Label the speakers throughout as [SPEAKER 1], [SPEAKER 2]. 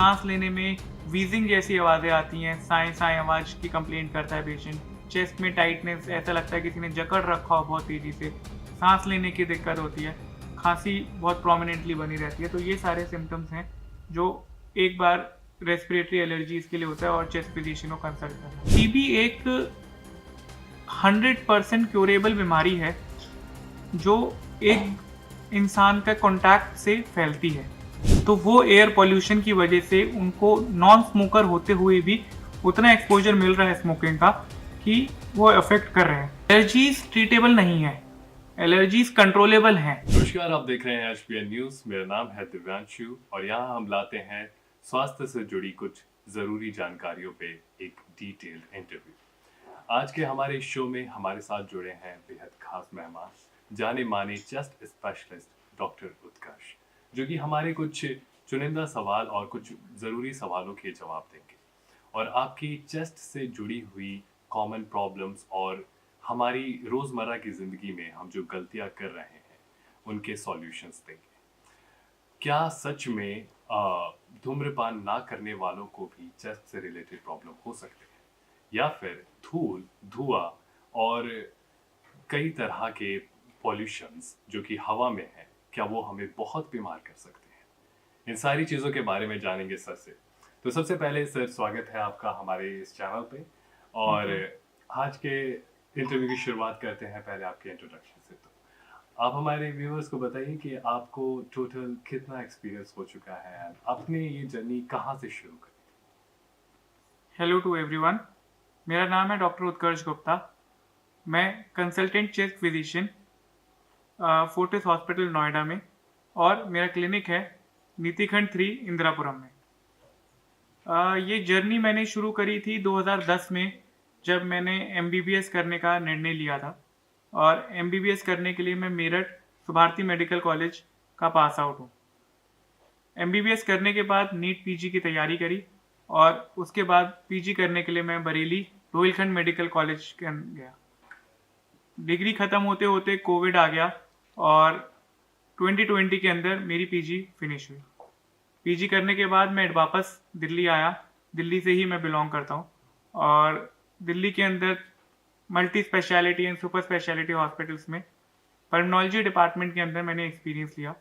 [SPEAKER 1] सांस लेने में वीजिंग जैसी आवाज़ें आती हैं, साएँ साएँ आवाज़ की कंप्लेंट करता है पेशेंट। चेस्ट में टाइटनेस, ऐसा लगता है किसी ने जकड़ रखा हो बहुत तेज़ी से। सांस लेने की दिक्कत होती है, खांसी बहुत प्रोमिनेंटली बनी रहती है। तो ये सारे सिम्पटम्स हैं जो एक बार रेस्पिरेटरी एलर्जीज़ के लिए होता है और चेस्ट फिजिशियन को कंसल्ट करना। टीबी एक 100% क्यूरेबल बीमारी है जो एक इंसान का कॉन्टैक्ट से फैलती है। तो वो एयर पॉल्यूशन की वजह से उनको नॉन स्मोकर होते हुए भी उतना एक्सपोज़र मिल रहा है स्मोकिंग का कि वो अफ़ेक्ट कर रहे हैं। एलर्जीज़ ट्रीटेबल नहीं है, एलर्जीज़ कंट्रोलेबल हैं।
[SPEAKER 2] नमस्कार, आप देख रहे हैं एचपीएन न्यूज। मेरा नाम है दिव्यांशु और यहाँ हम लाते हैं स्वास्थ्य से जुड़ी कुछ जरूरी जानकारियों पे एक डिटेल्ड इंटरव्यू। आज के हमारे इस शो में हमारे साथ जुड़े हैं बेहद खास मेहमान, जाने माने चेस्ट स्पेशलिस्ट डॉक्टर उत्कर्ष, जो कि हमारे कुछ चुनिंदा सवाल और कुछ जरूरी सवालों के जवाब देंगे और आपकी चेस्ट से जुड़ी हुई कॉमन प्रॉब्लम्स और हमारी रोजमर्रा की जिंदगी में हम जो गलतियां कर रहे हैं उनके सॉल्यूशंस देंगे। क्या सच में धूम्रपान ना करने वालों को भी चेस्ट से रिलेटेड प्रॉब्लम हो सकते हैं, या फिर धूल, धुआं और कई तरह के पॉल्यूशंस जो कि हवा में है, क्या वो हमें बहुत बीमार कर सकते हैं? इन सारी चीज़ों के बारे में जानेंगे सर से। तो सबसे पहले सर, स्वागत है आपका हमारे इस चैनल पे।
[SPEAKER 1] थैंक
[SPEAKER 2] और
[SPEAKER 1] यू।
[SPEAKER 2] आज के इंटरव्यू की शुरुआत करते हैं पहले आपके इंट्रोडक्शन से। तो आप हमारे व्यूअर्स को बताइए कि आपको टोटल कितना एक्सपीरियंस हो चुका है एंड आपने ये जर्नी कहाँ से शुरू करी?
[SPEAKER 1] हेलो टू एवरीवन, मेरा नाम है डॉक्टर उत्कर्ष गुप्ता। मैं consultant chest physician Fortis hospital Noida में, और मेरा क्लिनिक है नीति खंड 3 इंदिरापुरम में। ये जर्नी मैंने शुरू करी थी 2010 में, जब मैंने एमबीबीएस करने का निर्णय लिया था। और एमबीबीएस करने के लिए मैं मेरठ सुभारती मेडिकल कॉलेज का पास आउट हूँ। एमबीबीएस करने के बाद नीट पीजी की तैयारी करी, और उसके बाद पीजी करने के लिए मैं बरेली रोहिलखंड मेडिकल कॉलेज के गया। डिग्री ख़त्म होते होते कोविड आ गया, और 2020 के अंदर मेरी पीजी फिनिश हुई। पीजी करने के बाद मैं वापस दिल्ली आया। दिल्ली से ही मैं बिलोंग करता हूँ, और दिल्ली के अंदर multi speciality and super speciality hospitals में पल्मोनोलॉजी डिपार्टमेंट के अंदर मैंने एक्सपीरियंस लिया।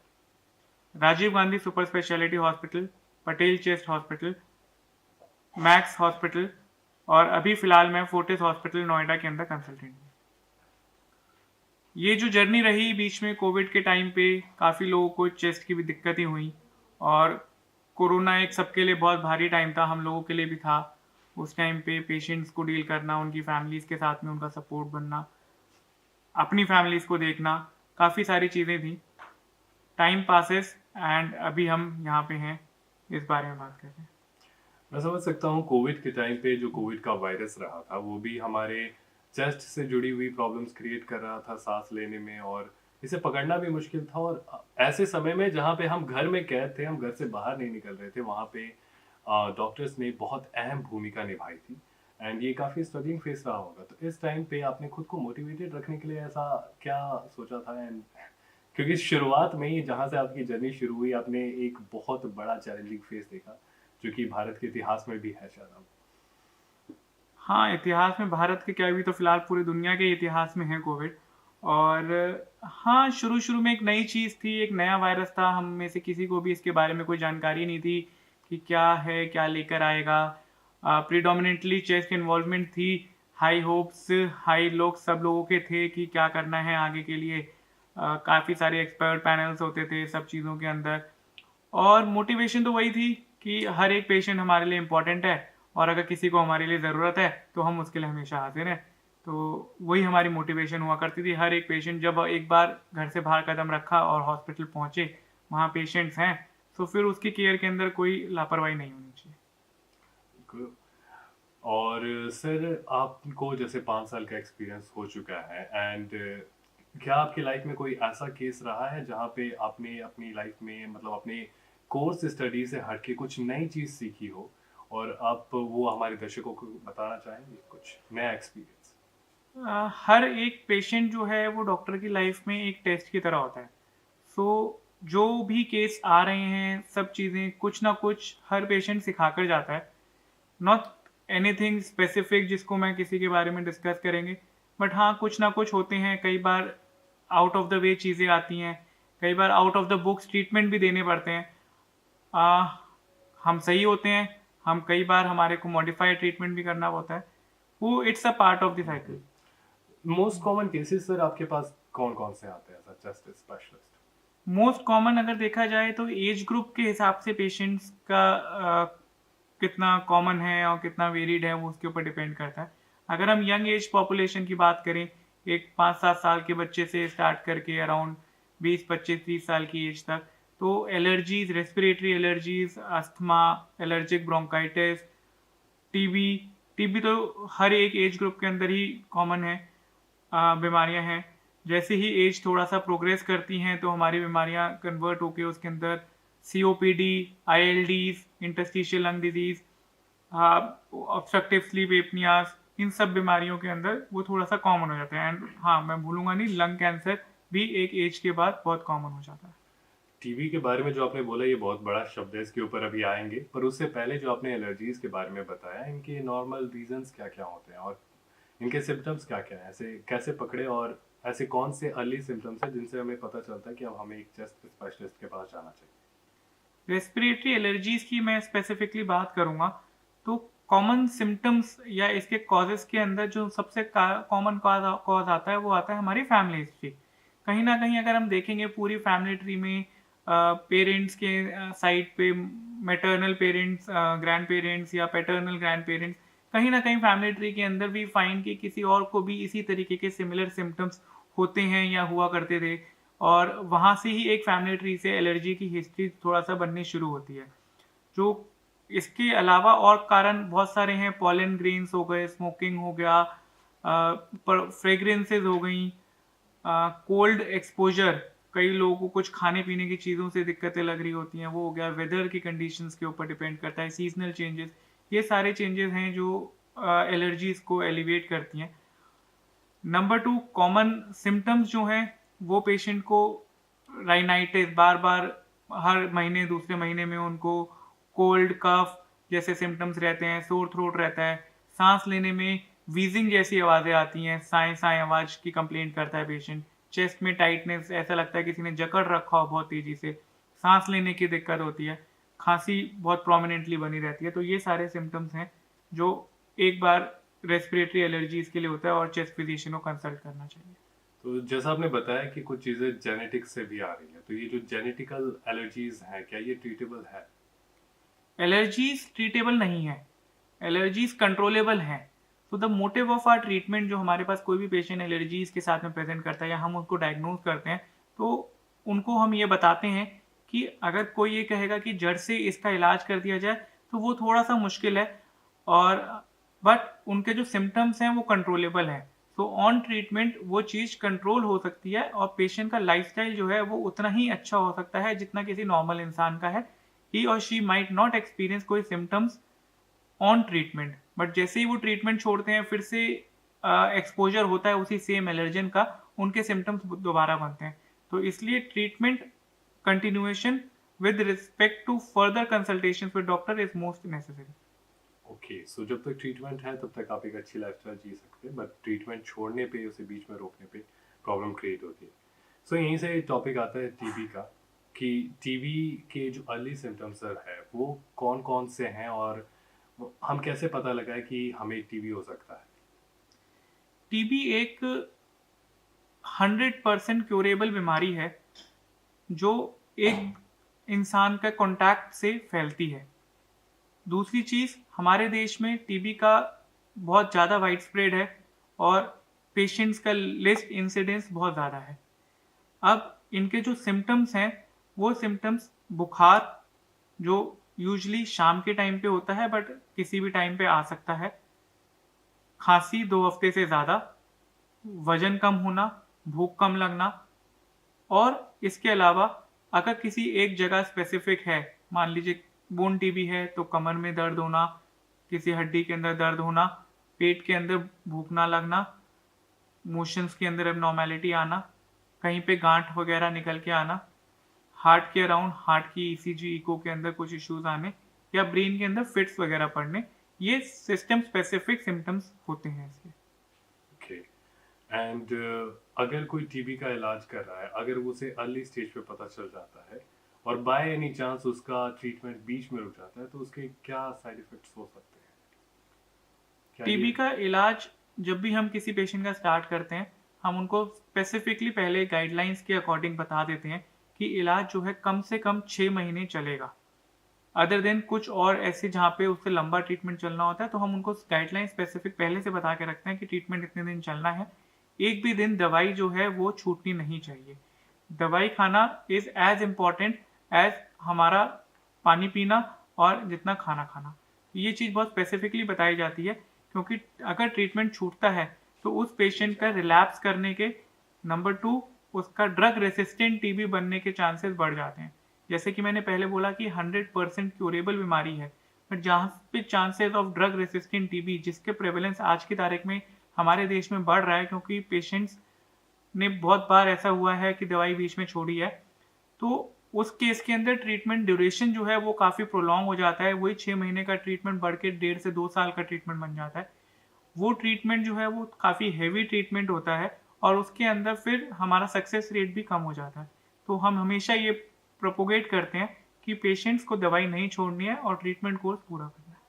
[SPEAKER 1] Rajiv Gandhi super speciality hospital, Patel chest hospital, Max hospital, और अभी फ़िलहाल मैं फोर्टिस हॉस्पिटल नोएडा के अंदर कंसल्टेंट हूँ। ये जो जर्नी रही, बीच में कोविड के टाइम पे काफ़ी लोगों को चेस्ट की भी दिक्कतें हुई, और कोरोना एक सबके लिए बहुत भारी टाइम था, हम लोगों के लिए भी था। उस टाइम पे पेशेंट्स को डील करना, उनकी फैमिलीज़ के साथ में उनका सपोर्ट बनना, अपनी फैमिलीज़ को देखना, काफ़ी सारी चीज़ें थी। टाइम पासेस, एंड अभी हम यहाँ पे हैं इस बारे में बात कर रहे हैं।
[SPEAKER 2] मैं समझ सकता हूँ कोविड के टाइम पे जो कोविड का वायरस रहा था वो भी हमारे चेस्ट से जुड़ी हुई प्रॉब्लम्स क्रिएट कर रहा था सांस लेने में, और इसे पकड़ना भी मुश्किल था। और ऐसे समय में जहाँ पे हम घर में कैद थे, हम घर से बाहर नहीं निकल रहे थे, वहाँ पे डॉक्टर्स ने बहुत अहम भूमिका निभाई थी। एंड ये काफ़ी स्ट्रगलिंग फेस रहा होगा। तो इस टाइम पे आपने खुद को मोटिवेटेड रखने के लिए ऐसा क्या सोचा था? एंड क्योंकि शुरुआत में ही जहाँ से आपकी जर्नी शुरू हुई, आपने एक बहुत बड़ा चैलेंजिंग फेस देखा जो कि भारत के इतिहास में भी है शायद अब।
[SPEAKER 1] हाँ, इतिहास में भारत के क्या, अभी तो फ़िलहाल पूरी दुनिया के इतिहास में है कोविड। और हाँ, शुरू-शुरू में एक नई चीज़ थी, एक नया वायरस था, हम में से किसी को भी इसके बारे में कोई जानकारी नहीं थी कि क्या है, क्या लेकर आएगा। प्रीडोमिनेंटली चेस्ट इन्वॉल्वमेंट थी, हाई होप्स, हाई लोग सब लोगों के थे कि क्या करना है आगे के लिए। काफ़ी सारे एक्सपर्ट पैनल्स होते थे सब चीज़ों के अंदर, और मोटिवेशन तो वही थी कि हर एक पेशेंट हमारे लिए इम्पोर्टेंट है, और अगर किसी को हमारे लिए ज़रूरत है तो हम उसके लिए हमेशा हाजिर हैं। तो वही हमारी मोटिवेशन हुआ करती थी। हर एक पेशेंट जब एक बार घर से बाहर कदम रखा और हॉस्पिटल पहुँचे, वहाँ पेशेंट्स हैं, तो फिर उसकी केयर के अंदर कोई लापरवाही नहीं होनी चाहिए।
[SPEAKER 2] बिल्कुल। और सर, आपको जैसे 5 साल का एक्सपीरियंस हो चुका है, एंड क्या आपकी लाइफ में कोई ऐसा केस रहा है जहाँ पे आपने अपनी लाइफ में, मतलब अपने कोर्स स्टडी से हट के कुछ नई चीज़ सीखी हो और आप वो हमारे दर्शकों को बताना चाहेंगे कुछ नया एक्सपीरियंस?
[SPEAKER 1] हर एक पेशेंट जो है वो डॉक्टर की लाइफ में एक टेस्ट की तरह होता है। सो जो भी केस आ रहे हैं सब चीज़ें कुछ ना कुछ हर पेशेंट सिखा कर जाता है। नॉट एनीथिंग स्पेसिफिक जिसको मैं किसी के बारे में डिस्कस करेंगे, बट हाँ कुछ ना कुछ होते हैं। कई बार आउट ऑफ द वे चीज़ें आती हैं, कई बार out of the books treatment भी देने पड़ते हैं। आ, हम सही होते हैं, हम कई बार हमारे को मॉडिफाइड ट्रीटमेंट भी करना होता है। वो it's a part of the cycle.
[SPEAKER 2] Most common cases sir आपके पास कौन कौन से आते हैं as a chest specialist?
[SPEAKER 1] Most common अगर देखा जाए तो एज ग्रुप के हिसाब से पेशेंट्स का कितना कॉमन है और कितना वेरिड है वो उसके ऊपर डिपेंड करता है। अगर हम यंग एज पॉपुलेशन की बात करें, एक 5-7 साल के बच्चे से स्टार्ट करके अराउंड 20-25-30 साल की एज तक, तो allergies, respiratory allergies, asthma, allergic bronchitis, TB. TB तो हर एक एज ग्रुप के अंदर ही कॉमन है, बीमारियां हैं। जैसे ही एज थोड़ा सा प्रोग्रेस करती हैं तो हमारी बीमारियां कन्वर्ट होके उसके अंदर COPD, ILDs, interstitial lung disease, obstructive sleep apneas, इन सब बीमारियों के अंदर वो थोड़ा सा कॉमन हो जाता है। एंड हाँ, मैं भूलूंगा नहीं, लंग कैंसर भी एक एज के बाद बहुत कॉमन हो जाता है।
[SPEAKER 2] टीबी के बारे में जो आपने बोला ये बहुत बड़ा शब्द है, इसके ऊपर अभी आएंगे, पर उससे पहले जो आपने एलर्जीज के बारे में बताया, इनके नॉर्मल रीजंस क्या क्या होते हैं और इनके सिम्टम्स क्या क्या हैं, ऐसे कैसे पकड़े और ऐसे कौन से अर्ली सिम्टम्स हैं जिनसे हमें पता चलता है कि अब हमें एक चेस्ट स्पेशलिस्ट के पास जाना चाहिए?
[SPEAKER 1] रेस्पिरेटरी एलर्जीज की मैं स्पेसिफिकली बात करूंगा तो कॉमन सिम्टम्स या इसके कॉजेस के अंदर जो सबसे कॉमन कॉज आता है वो आता है हमारी फैमिली हिस्ट्री। कहीं ना कहीं अगर हम देखेंगे पूरी फैमिली ट्री में पेरेंट्स के साइड पे, मैटरनल पेरेंट्स, ग्रैंड पेरेंट्स या पैटर्नल ग्रैंड पेरेंट्स, कहीं ना कहीं फैमिली ट्री के अंदर भी फाइंड कि किसी और को भी इसी तरीके के सिमिलर सिम्टम्स होते हैं या हुआ करते थे। और वहाँ से ही एक फैमिली ट्री से एलर्जी की हिस्ट्री थोड़ा सा बननी शुरू होती है। जो इसके अलावा और कारण बहुत सारे हैं, पॉलन ग्रेन्स हो गए, स्मोकिंग हो गया, फ्रेग्रेंसेज हो गई, कोल्ड एक्सपोजर, कई लोगों को कुछ खाने पीने की चीज़ों से दिक्कतें लग रही होती हैं, वो हो गया। वेदर की कंडीशंस के ऊपर डिपेंड करता है, सीजनल चेंजेस, ये सारे चेंजेस हैं जो एलर्जीज को एलिवेट करती हैं। नंबर 2, कॉमन सिम्टम्स जो हैं वो पेशेंट को राइनाइटिस, बार बार हर महीने दूसरे महीने में उनको कोल्ड कफ जैसे सिम्टम्स रहते हैं, सोर थ्रोट रहता है, सांस लेने में वीजिंग जैसी आवाज़ें आती हैं, साए साए आवाज़ की कंप्लेंट करता है पेशेंट। चेस्ट में टाइटनेस, ऐसा लगता है किसी ने जकड़ रखा हो बहुत तेज़ी से, सांस लेने की दिक्कत होती है, खांसी बहुत प्रोमिनेंटली बनी रहती है। तो ये सारे सिम्टम्स हैं जो एक बार रेस्पिरेटरी एलर्जीज के लिए होता है और चेस्ट फिजिशियन को कंसल्ट करना चाहिए।
[SPEAKER 2] तो जैसा आपने बताया कि कुछ चीज़ें जेनेटिक्स से भी आ रही हैं, तो ये जो जेनेटिकल एलर्जीज हैं क्या ये ट्रीटेबल है?
[SPEAKER 1] एलर्जीज ट्रीटेबल नहीं है, एलर्जीज कंट्रोलेबल हैं। तो the motive of our treatment, जो हमारे पास कोई भी पेशेंट एलर्जीज के साथ में प्रेजेंट करता है या हम उसको डायग्नोज करते हैं, तो उनको हम ये बताते हैं कि अगर कोई ये कहेगा कि जड़ से इसका इलाज कर दिया जाए तो वो थोड़ा सा मुश्किल है, और बट उनके जो सिम्टम्स हैं वो कंट्रोलेबल हैं। सो ऑन ट्रीटमेंट वो चीज़ कंट्रोल हो सकती है और पेशेंट का लाइफस्टाइल जो है वो उतना ही अच्छा हो सकता है जितना किसी नॉर्मल इंसान का है। ही और शी माइट नॉट एक्सपीरियंस कोई सिम्टम्स ऑन ट्रीटमेंट, बट जैसे ही वो ट्रीटमेंट छोड़ते हैं फिर से एक्सपोजर होता है उसी सेम एलर्जन का, उनके सिम्टम्स दोबारा बनते हैं। तो इसलिए treatment continuation with respect to further consultation with doctor is most necessary.
[SPEAKER 2] Okay, so जब तक ट्रीटमेंट है तब तक आप एक अच्छी लाइफस्टाइल जी सकते हैं, बट ट्रीटमेंट छोड़ने पे, उसे बीच में रोकने पे प्रॉब्लम क्रिएट होती है। सो यहीं से टॉपिक आता है टीबी का, कि टीबी के जो अर्ली सिम्टम्स सर है वो कौन कौन से हैं और हम कैसे पता लगाए कि हमें टीबी हो सकता है?
[SPEAKER 1] टीबी एक 100% क्योरेबल बीमारी है जो एक इंसान का कॉन्टैक्ट से फैलती है। दूसरी चीज़, हमारे देश में टीबी का बहुत ज़्यादा वाइड स्प्रेड है और पेशेंट्स का लिस्ट इंसिडेंस बहुत ज़्यादा है। अब इनके जो सिम्टम्स हैं वो सिम्टम्स बुखार, जो यूजुअली शाम के टाइम पे होता है बट किसी भी टाइम पे आ सकता है, खांसी 2 हफ्ते से ज़्यादा, वजन कम होना, भूख कम लगना, और इसके अलावा अगर किसी एक जगह स्पेसिफिक है, मान लीजिए बोन टीबी है तो कमर में दर्द होना, किसी हड्डी के अंदर दर्द होना, पेट के अंदर भूख ना लगना, मोशंस के अंदर एबनॉर्मेलिटी आना, कहीं पे गांठ वगैरह निकल के आना, हार्ट के अराउंड, हार्ट की ईसीजी इको के अंदर कुछ इश्यूज आने या ब्रेन के अंदर फिट्स वगैरह पड़ने, ये सिस्टम स्पेसिफिक सिम्टम्स होते हैं इसके।
[SPEAKER 2] ओके। एंड अगर कोई टीबी का इलाज कर रहा है, अगर वो उसे अर्ली स्टेज पे पता चल जाता है और बाय एनी चांस उसका ट्रीटमेंट बीच में रुक जाता है, तो उसके क्या साइड इफेक्ट्स हो सकते हैं? क्या ये
[SPEAKER 1] टीबी का इलाज जब भी हम किसी पेशेंट का स्टार्ट करते हैं, हम उनको स्पेसिफिकली पहले गाइडलाइंस के अकॉर्डिंग बता देते हैं कि इलाज जो है कम से कम 6 महीने चलेगा। अदर देन कुछ और ऐसे जहाँ पे उससे लंबा ट्रीटमेंट चलना होता है, तो हम उनको गाइडलाइन स्पेसिफिक पहले से बता के रखते हैं कि ट्रीटमेंट इतने दिन चलना है। एक भी दिन दवाई जो है वो छूटनी नहीं चाहिए। दवाई खाना इज एज इम्पॉर्टेंट एज हमारा पानी पीना और जितना खाना खाना। ये चीज़ बहुत स्पेसिफिकली बताई जाती है, क्योंकि अगर ट्रीटमेंट छूटता है तो उस पेशेंट का रिलैप्स करने के, नंबर 2, उसका ड्रग रेसिस्टेंट टीबी बनने के चांसेस बढ़ जाते हैं। जैसे कि मैंने पहले बोला कि 100% क्यूरेबल बीमारी है, बट जहाँ पे chances of drug resistant TB, जिसके प्रेवलेंस आज की तारीख में हमारे देश में बढ़ रहा है, क्योंकि पेशेंट्स ने बहुत बार ऐसा हुआ है कि दवाई बीच में छोड़ी है, तो उस केस के अंदर ट्रीटमेंट ड्यूरेशन जो है वो काफ़ी प्रोलॉन्ग हो जाता है। वही 6 महीने का ट्रीटमेंट बढ़ के 1.5 से 2 साल का ट्रीटमेंट बन जाता है। वो ट्रीटमेंट जो है वो काफ़ी हेवी ट्रीटमेंट होता है और उसके अंदर फिर हमारा सक्सेस रेट भी कम हो जाता है। तो हम हमेशा ये प्रोपोगेट करते हैं कि पेशेंट्स को दवाई नहीं छोड़नी है और ट्रीटमेंट कोर्स पूरा करना है।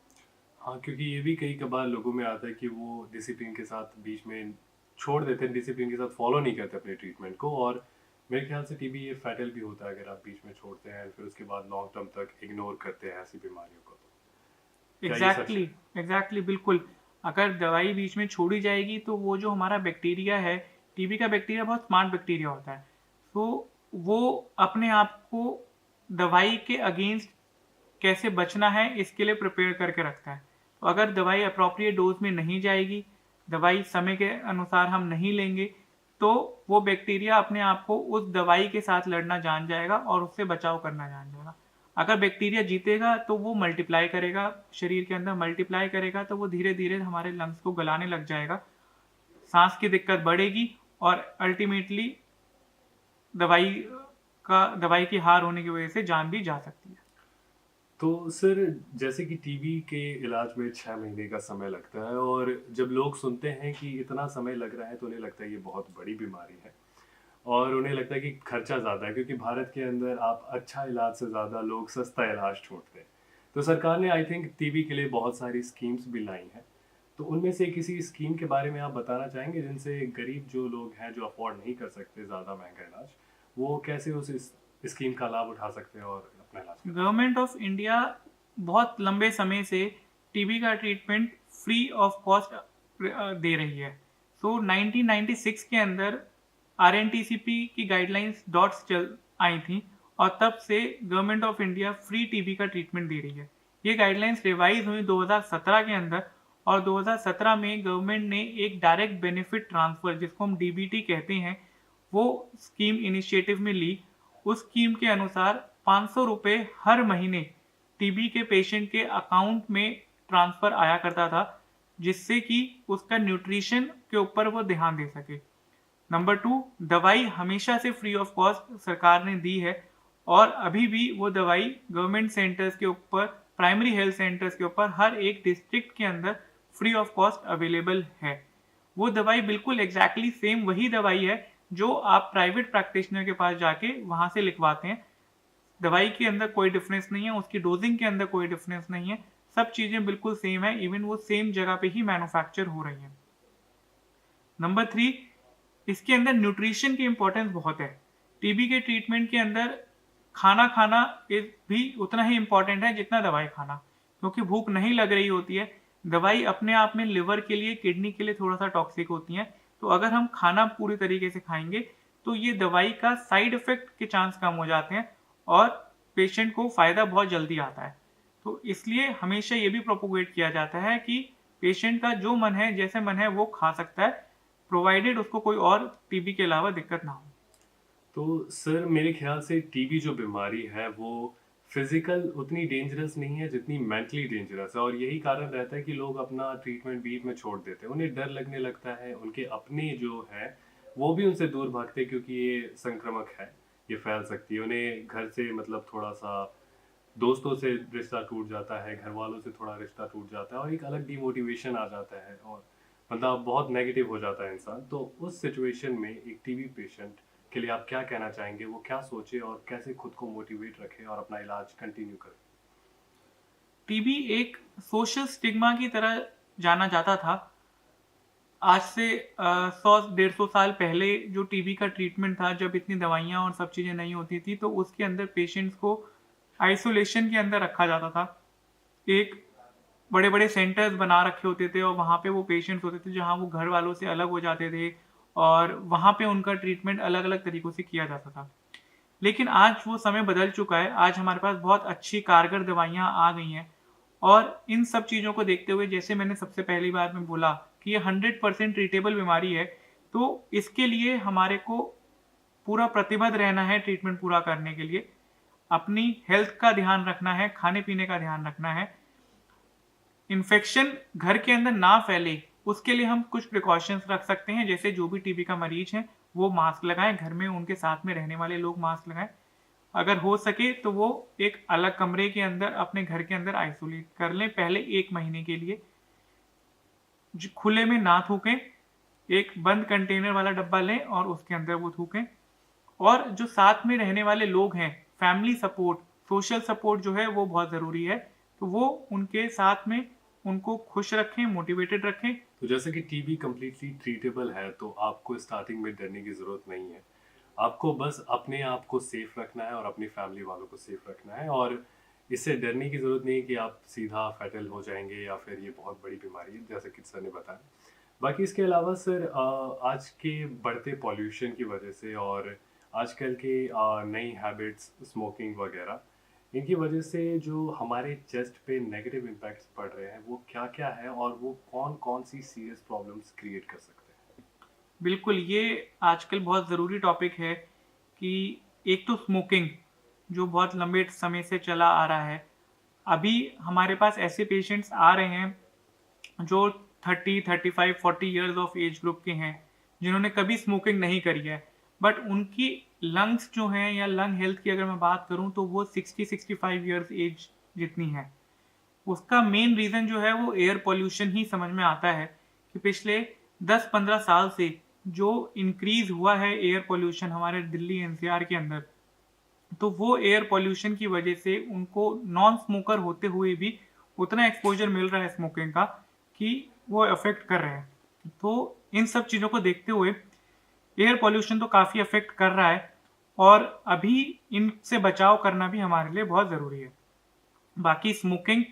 [SPEAKER 2] हाँ, क्योंकि ये भी कई कबार लोगों में आता है कि वो डिसिप्लिन के साथ बीच में छोड़ देते हैं, डिसिप्लिन के साथ फॉलो नहीं करते अपने ट्रीटमेंट को, और मेरे ख्याल से टीबी ये फैटल भी होता है अगर आप बीच में छोड़ते हैं फिर उसके बाद लॉन्ग टर्म तक इग्नोर करते हैं ऐसी बीमारियों को। तो क्या ये सच
[SPEAKER 1] एग्जैक्टली
[SPEAKER 2] है?
[SPEAKER 1] एग्जैक्टली बिल्कुल। अगर दवाई बीच में छोड़ी जाएगी तो वो जो हमारा बैक्टीरिया है, टीबी का बैक्टीरिया बहुत स्मार्ट बैक्टीरिया होता है, तो वो अपने आप को दवाई के अगेंस्ट कैसे बचना है इसके लिए प्रिपेयर करके रखता है। तो अगर दवाई अप्रोप्रिएट डोज में नहीं जाएगी, दवाई समय के अनुसार हम नहीं लेंगे, तो वो बैक्टीरिया अपने आप को उस दवाई के साथ लड़ना जान जाएगा और उससे बचाव करना जान जाएगा। अगर बैक्टीरिया जीतेगा तो वो मल्टीप्लाई करेगा, शरीर के अंदर मल्टीप्लाई करेगा, तो वो धीरे धीरे हमारे लंग्स को गलाने लग जाएगा, सांस की दिक्कत बढ़ेगी और अल्टीमेटली दवाई दवाई की हार होने की वजह से जान भी जा सकती है।
[SPEAKER 2] तो सर, जैसे कि टीबी के इलाज में 6 महीने का समय लगता है, और जब लोग सुनते हैं कि इतना समय लग रहा है तो उन्हें लगता है ये बहुत बड़ी बीमारी है, और उन्हें लगता है कि खर्चा ज़्यादा है, क्योंकि भारत के अंदर आप अच्छा इलाज से ज़्यादा लोग सस्ता इलाज ढूंढते हैं। तो सरकार ने आई थिंक टीबी के लिए बहुत सारी स्कीम्स भी लाई हैं। तो उनमें से किसी स्कीम के बारे में आप बताना चाहेंगे जिनसे गरीब जो लोग हैं जो अफोर्ड नहीं कर सकते ज़्यादा महंगा इलाज, वो कैसे उस स्कीम का लाभ उठा सकते हैं और अपना इलाज कर सकते
[SPEAKER 1] गवर्नमेंट ऑफ इंडिया बहुत लंबे समय से टीबी का ट्रीटमेंट फ्री ऑफ कॉस्ट दे रही है। सो 1996 के अंदर आरएनटीसीपी की गाइडलाइंस डॉट्स चल आई थी और तब से government of India free TB का ट्रीटमेंट दे रही है। ये गाइडलाइंस रिवाइज हुई 2017 के अंदर, और 2017 में गवर्नमेंट ने एक डायरेक्ट बेनिफिट ट्रांसफ़र, जिसको हम डीबीटी कहते हैं, वो स्कीम इनिशिएटिव में ली। उस स्कीम के अनुसार 500 रुपये हर महीने टीबी के पेशेंट के अकाउंट में ट्रांसफ़र आया करता था, जिससे कि उसका न्यूट्रिशन के ऊपर वो ध्यान दे सके। नंबर 2, दवाई हमेशा से फ्री ऑफ कॉस्ट सरकार ने दी है और अभी भी वो दवाई गवर्नमेंट सेंटर्स के ऊपर, प्राइमरी हेल्थ सेंटर्स के ऊपर हर एक डिस्ट्रिक्ट के अंदर फ्री ऑफ कॉस्ट अवेलेबल है। वो दवाई बिल्कुल एग्जैक्टली सेम वही दवाई है जो आप प्राइवेट प्रैक्टिशनर के पास जाके वहाँ से लिखवाते हैं। दवाई के अंदर कोई डिफरेंस नहीं है, उसकी डोजिंग के अंदर कोई डिफरेंस नहीं है, सब चीज़ें बिल्कुल सेम है, इवन वो सेम जगह पे ही मैन्युफैक्चर हो रही हैं। नंबर 3, इसके अंदर न्यूट्रिशन की इंपॉर्टेंस बहुत है। टीबी के ट्रीटमेंट के अंदर खाना खाना भी उतना ही इंपॉर्टेंट है जितना दवाई खाना, क्योंकि भूख नहीं लग रही होती है। दवाई अपने आप में लिवर के लिए, किडनी के लिए थोड़ा सा टॉक्सिक होती है, तो अगर हम खाना पूरी तरीके से खाएंगे तो ये दवाई का साइड इफेक्ट के चांस कम हो जाते हैं और पेशेंट को फ़ायदा बहुत जल्दी आता है। तो इसलिए हमेशा ये भी प्रोपोगेट किया जाता है कि पेशेंट का जो मन है, जैसे मन है, वो खा सकता है, प्रोवाइडेड उसको कोई और टीबी के अलावा दिक्कत ना हो।
[SPEAKER 2] तो सर, मेरे ख्याल से टीबी जो बीमारी है वो फिजिकल उतनी डेंजरस नहीं है जितनी मेंटली डेंजरस है, और यही कारण रहता है कि लोग अपना ट्रीटमेंट बीच में छोड़ देते हैं। उन्हें डर लगने लगता है, उनके अपने जो है वो भी उनसे दूर भागते हैं क्योंकि ये संक्रामक है, ये फैल सकती है। उन्हें घर से मतलब थोड़ा-सा दोस्तों से रिश्ता टूट जाता है, घर वालों से थोड़ा रिश्ता टूट जाता है और एक अलग डिमोटिवेशन आ जाता है और मतलब बहुत नेगेटिव हो जाता है इंसान। तो उस सिचुएशन में एक टीबी पेशेंट के लिए आप क्या कहना चाहेंगे? वो क्या सोचे और कैसे खुद को मोटिवेट रखे और अपना इलाज कंटिन्यू करे?
[SPEAKER 1] टीबी एक सोशल स्टिग्मा की तरह जाना जाता था। आज से 100 150 साल पहले जो टीबी का ट्रीटमेंट था, जब इतनी दवाइयाँ और सब चीज़ें नहीं होती थी, तो उसके अंदर पेशेंट्स को आइसोलेशन के अंदर रखा जाता था। एक बड़े-बड़े सेंटर्स बना रखे होते थे और वहाँ पे वो पेशेंट्स होते थे, जहाँ वो घर वालों से अलग हो जाते थे और वहाँ पे उनका ट्रीटमेंट अलग-अलग तरीकों से किया जाता था। लेकिन आज वो समय बदल चुका है, आज हमारे पास बहुत अच्छी कारगर दवाइयाँ आ गई हैं और इन सब चीज़ों को देखते हुए जैसे मैंने सबसे पहली बार में बोला कि ये 100% ट्रीटेबल बीमारी है, तो इसके लिए हमारे को पूरा प्रतिबद्ध रहना है ट्रीटमेंट पूरा करने के लिए। अपनी हेल्थ का ध्यान रखना है, खाने-पीने का ध्यान रखना है। इन्फेक्शन घर के अंदर ना फैले, उसके लिए हम कुछ प्रिकॉशंस रख सकते हैं, जैसे जो भी टीबी का मरीज़ है, वो मास्क लगाएँ, घर में उनके साथ में रहने वाले लोग मास्क लगाएँ। अगर हो सके तो वो एक अलग कमरे के अंदर अपने घर के अंदर आइसोलेट कर लें पहले 1 महीने के लिए। खुले में ना थूकें, एक बंद कंटेनर वाला डब्बा लें और उसके अंदर वो थूकें। और जो साथ में रहने वाले लोग हैं, फैमिली सपोर्ट, सोशल सपोर्ट जो है वो बहुत ज़रूरी है। तो वो उनके साथ में उनको खुश रखें, मोटिवेटेड रखें।
[SPEAKER 2] तो जैसे कि टीबी कंप्लीटली ट्रीटेबल है, तो आपको स्टार्टिंग में डरने की ज़रूरत नहीं है। आपको बस अपने आप को सेफ रखना है और अपनी फैमिली वालों को सेफ रखना है और इससे डरने की ज़रूरत नहीं है कि आप सीधा फैटल हो जाएँगे या फिर ये बहुत बड़ी बीमारी है, जैसे कि सर ने बताया। बाकी इसके अलावा सर आज के बढ़ते पॉल्यूशन की वजह से और आजकल के नई हैबिट्स स्मोकिंग वगैरह, इनकी वजह से जो हमारे चेस्ट पे नेगेटिव इम्पैक्ट्स पड़ रहे हैं, वो क्या-क्या है और वो कौन-कौन सी सीरियस प्रॉब्लम्स क्रिएट कर सकते हैं?
[SPEAKER 1] बिल्कुल, ये आजकल बहुत ज़रूरी टॉपिक है कि एक तो स्मोकिंग, जो बहुत लंबे समय से चला आ रहा है। अभी हमारे पास ऐसे पेशेंट्स आ रहे हैं जो 30, 35, 40 इयर्स ऑफ एज ग्रुप के हैं, जिन्होंने कभी स्मोकिंग नहीं करी है। बट उनकी लंग्स जो हैं या लंग हेल्थ की अगर मैं बात करूँ तो वो 60-65 इयर्स एज जितनी है। उसका मेन रीज़न जो है वो एयर पॉल्यूशन ही समझ में आता है कि पिछले 10-15 साल से जो इंक्रीज़ हुआ है एयर पॉल्यूशन हमारे दिल्ली एनसीआर के अंदर, तो वो एयर पॉल्यूशन की वजह से उनको नॉन स्मोकर होते हुए भी उतना एक्सपोज़र मिल रहा है स्मोकिंग का कि वो अफ़ेक्ट कर रहे हैं। तो इन सब चीज़ों को देखते हुए एयर पॉल्यूशन तो काफ़ी अफ़ेक्ट कर रहा है और अभी इनसे बचाव करना भी हमारे लिए बहुत ज़रूरी है। बाकी स्मोकिंग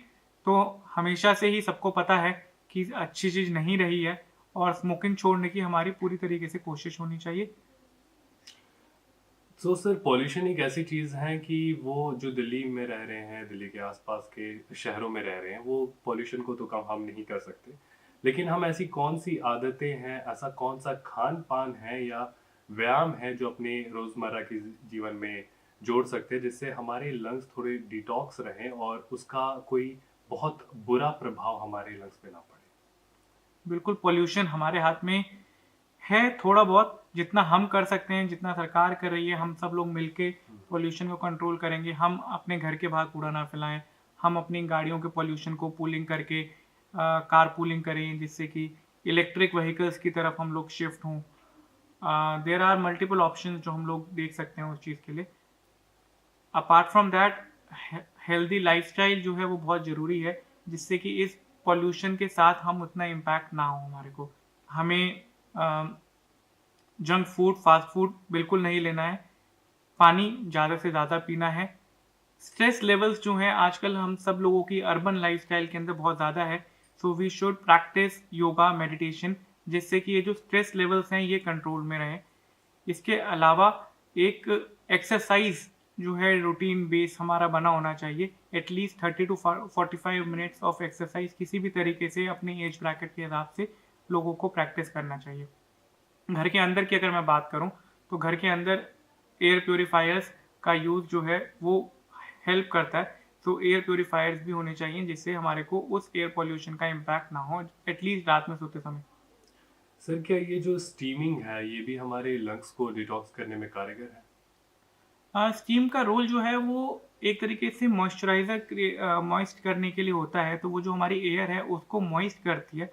[SPEAKER 1] तो हमेशा से ही सबको पता है कि अच्छी चीज़ नहीं रही है और स्मोकिंग छोड़ने की हमारी पूरी तरीके से कोशिश होनी चाहिए।
[SPEAKER 2] सो सर पॉल्यूशन एक ऐसी चीज़ है कि वो जो दिल्ली में रह रहे हैं, दिल्ली के आसपास के शहरों में रह रहे हैं, वो पॉल्यूशन को तो कम हम नहीं कर सकते। लेकिन हम ऐसी कौन-सी आदतें हैं, ऐसा कौन-सा खान-पान है या व्यायाम है जो अपने रोज़मर्रा के जीवन में जोड़ सकते हैं, जिससे हमारे लंग्स थोड़े डिटॉक्स रहें और उसका कोई बहुत बुरा प्रभाव हमारे लंग्स पे ना पड़े?
[SPEAKER 1] बिल्कुल पॉल्यूशन हमारे हाथ में है थोड़ा बहुत, जितना हम कर सकते हैं, जितना सरकार कर रही है, हम सब लोग मिलके
[SPEAKER 2] हुँ,
[SPEAKER 1] पॉल्यूशन को कंट्रोल करेंगे। हम अपने घर के बाहर कूड़ा ना फैलाएँ, हम अपनी गाड़ियों के पॉल्यूशन को पूलिंग करके कारपूलिंग करें जिससे कि इलेक्ट्रिक व्हीकल्स की तरफ हम लोग शिफ्ट हों। देयर आर मल्टीपल ऑप्शंस जो हम लोग देख सकते हैं उस चीज़ के लिए। Apart from that healthy lifestyle जो है वो बहुत ज़रूरी है, जिससे कि इस पॉल्यूशन के साथ हम उतना इम्पैक्ट ना हो हमारे को। हमें जंक फूड, फ़ास्ट फूड बिल्कुल नहीं लेना है। पानी ज़्यादा से ज़्यादा पीना है। स्ट्रेस लेवल्स जो हैं आजकल हम सब लोगों की अर्बन लाइफ़स्टाइल के अंदर बहुत ज़्यादा है। So we should practise yoga, meditation जिससे कि ये जो स्ट्रेस लेवल्स हैं ये कंट्रोल में रहें। इसके अलावा एक एक्सरसाइज़ जो है रूटीन बेस हमारा बना होना चाहिए। At least 30 to 45 minutes of exercise किसी भी तरीके से अपनी एज ब्रैकेट के हिसाब से लोगों को प्रैक्टिस करना चाहिए। घर के अंदर की अगर मैं बात करूँ, तो घर के अंदर एयर प्यूरीफायर्स का यूज़ जो है वो हेल्प करता है। तो एयर प्यूरीफायर्स भी होने चाहिए जिससे हमारे को उस एयर पॉल्यूशन का इम्पैक्ट ना हो एटलीस्ट रात में सोते समय।
[SPEAKER 2] सर क्या ये जो स्टीमिंग है, ये भी हमारे लंग्स को डिटॉक्स करने में कारगर है?
[SPEAKER 1] स्टीम का रोल जो है वो एक तरीके से मॉइस्ट करने के लिए होता है, तो वो जो हमारी एयर है उसको मॉइस्ट करती है,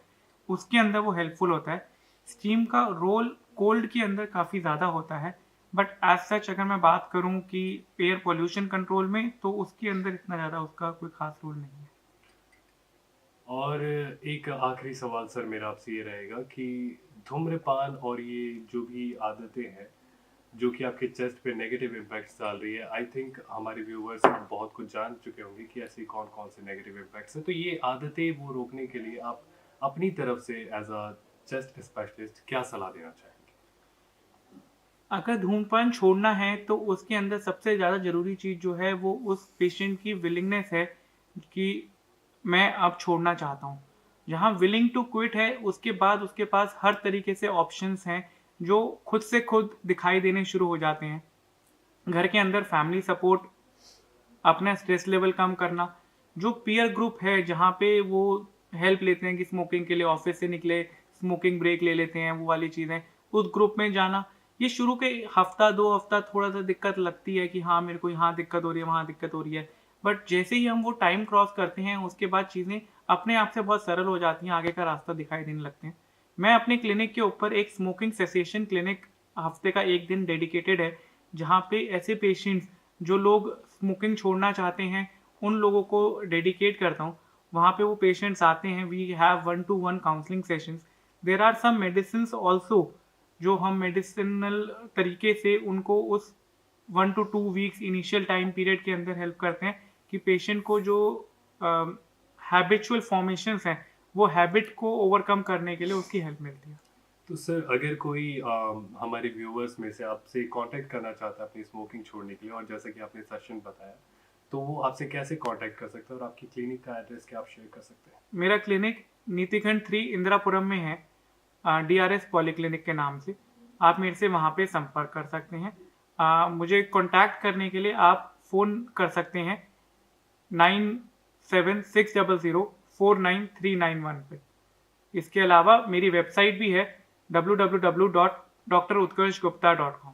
[SPEAKER 1] उसके अंदर वो हेल्पफुल होता है। स्टीम का रोल कोल्ड के अंदर काफ़ी ज़्यादा होता है, बट एज सच अगर मैं बात करूँ कि एयर पोल्यूशन कंट्रोल में, तो उसके अंदर इतना ज़्यादा उसका कोई खास रोल नहीं है।
[SPEAKER 2] और एक आखिरी सवाल सर मेरा आपसे ये रहेगा कि धूम्रपान और ये जो भी आदतें हैं जो कि आपके चेस्ट पे नेगेटिव इम्पैक्ट्स डाल रही है, आई थिंक हमारे व्यूअर्स अब बहुत कुछ जान चुके होंगे कि ऐसे कौन कौन से नेगेटिव इम्पैक्ट्स हैं। तो ये आदतें वो रोकने के लिए आप अपनी तरफ से एज अ चेस्ट स्पेशलिस्ट क्या सलाह देना चाहेंगे?
[SPEAKER 1] अगर धूम्रपान छोड़ना है तो उसके अंदर सबसे ज़्यादा ज़रूरी चीज़ जो है वो उस पेशेंट की विलिंगनेस है कि मैं अब छोड़ना चाहता हूँ। जहाँ विलिंग टू क्विट है, उसके बाद उसके पास हर तरीके से ऑप्शंस हैं जो खुद से खुद दिखाई देने शुरू हो जाते हैं। घर के अंदर फैमिली सपोर्ट, अपना स्ट्रेस लेवल कम करना, जो पीयर ग्रुप है जहाँ पे वो हेल्प लेते हैं कि स्मोकिंग के लिए ऑफिस से निकले, स्मोकिंग ब्रेक ले लेते हैं, वो वाली चीज़ें, उस ग्रुप में जाना। ये शुरू के हफ्ता 2 हफ्ता थोड़ा-सा दिक्कत लगती है कि हाँ, मेरे को यहाँ दिक्कत हो रही है, वहाँ दिक्कत हो रही है। बट जैसे ही हम वो टाइम क्रॉस करते हैं, उसके बाद चीज़ें अपने आप से बहुत सरल हो जाती हैं, आगे का रास्ता दिखाई देने लगते हैं। मैं अपने क्लिनिक के ऊपर एक स्मोकिंग सेसेशन क्लिनिक हफ्ते का 1 दिन डेडिकेटेड है, जहाँ पे ऐसे पेशेंट्स जो लोग स्मोकिंग छोड़ना चाहते हैं, उन लोगों को डेडिकेट करता हूँ। वहाँ पे वो पेशेंट्स आते हैं, we have 1 to 1 counselling sessions. There are some medicines also, जो हम मेडिसिनल तरीके से उनको उस 1 to 2 weeks initial time period के अंदर हेल्प करते हैं कि पेशेंट को जो हैबिचुअल फॉर्मेशंस हैं, वो हैबिट को ओवरकम करने के लिए उसकी हेल्प मिलती है।
[SPEAKER 2] तो सर अगर कोई हमारे व्यूअर्स में से आपसे कांटेक्ट करना चाहता है अपनी स्मोकिंग छोड़ने के लिए और जैसा कि आपने सेशन बताया, तो वो आपसे कैसे कांटेक्ट कर सकते हैं और आपकी क्लिनिक का एड्रेस क्या आप शेयर कर सकते हैं?
[SPEAKER 1] मेरा क्लिनिक नीतिखंड 3 इंदिरापुरम में है, DRS पॉलीक्लिनिक के नाम से। आप मेरे से वहाँ पे संपर्क कर सकते हैं। मुझे कॉन्टैक्ट करने के लिए आप फ़ोन कर सकते हैं 9760049391 पे। इसके अलावा मेरी वेबसाइट भी है www.drutkarshgupta.com।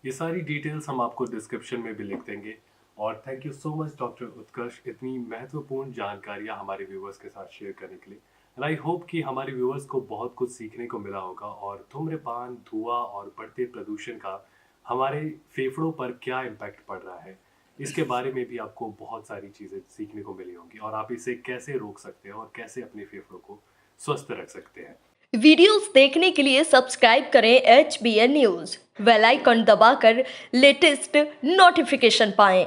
[SPEAKER 2] ये सारी डिटेल्स हम आपको डिस्क्रिप्शन में भी लिख देंगे। और thank you so much doctor Utkarsh इतनी महत्वपूर्ण जानकारियाँ हमारे व्यूअर्स के साथ शेयर करने के लिए। एंड आई होप कि हमारे व्यूअर्स को बहुत कुछ सीखने को मिला होगा और धूम्रपान, धुआं और बढ़ते प्रदूषण का हमारे फेफड़ों पर क्या इम्पैक्ट पड़ रहा है, इसके बारे में भी आपको बहुत सारी चीज़ें सीखने को मिली होंगी और आप इसे कैसे रोक सकते हैं और कैसे अपने फेफड़ों को स्वस्थ रख सकते हैं।
[SPEAKER 3] वीडियोस देखने के लिए सब्सक्राइब करें HBN न्यूज़, बेल आइकन दबाकर लेटेस्ट नोटिफिकेशन पाएं।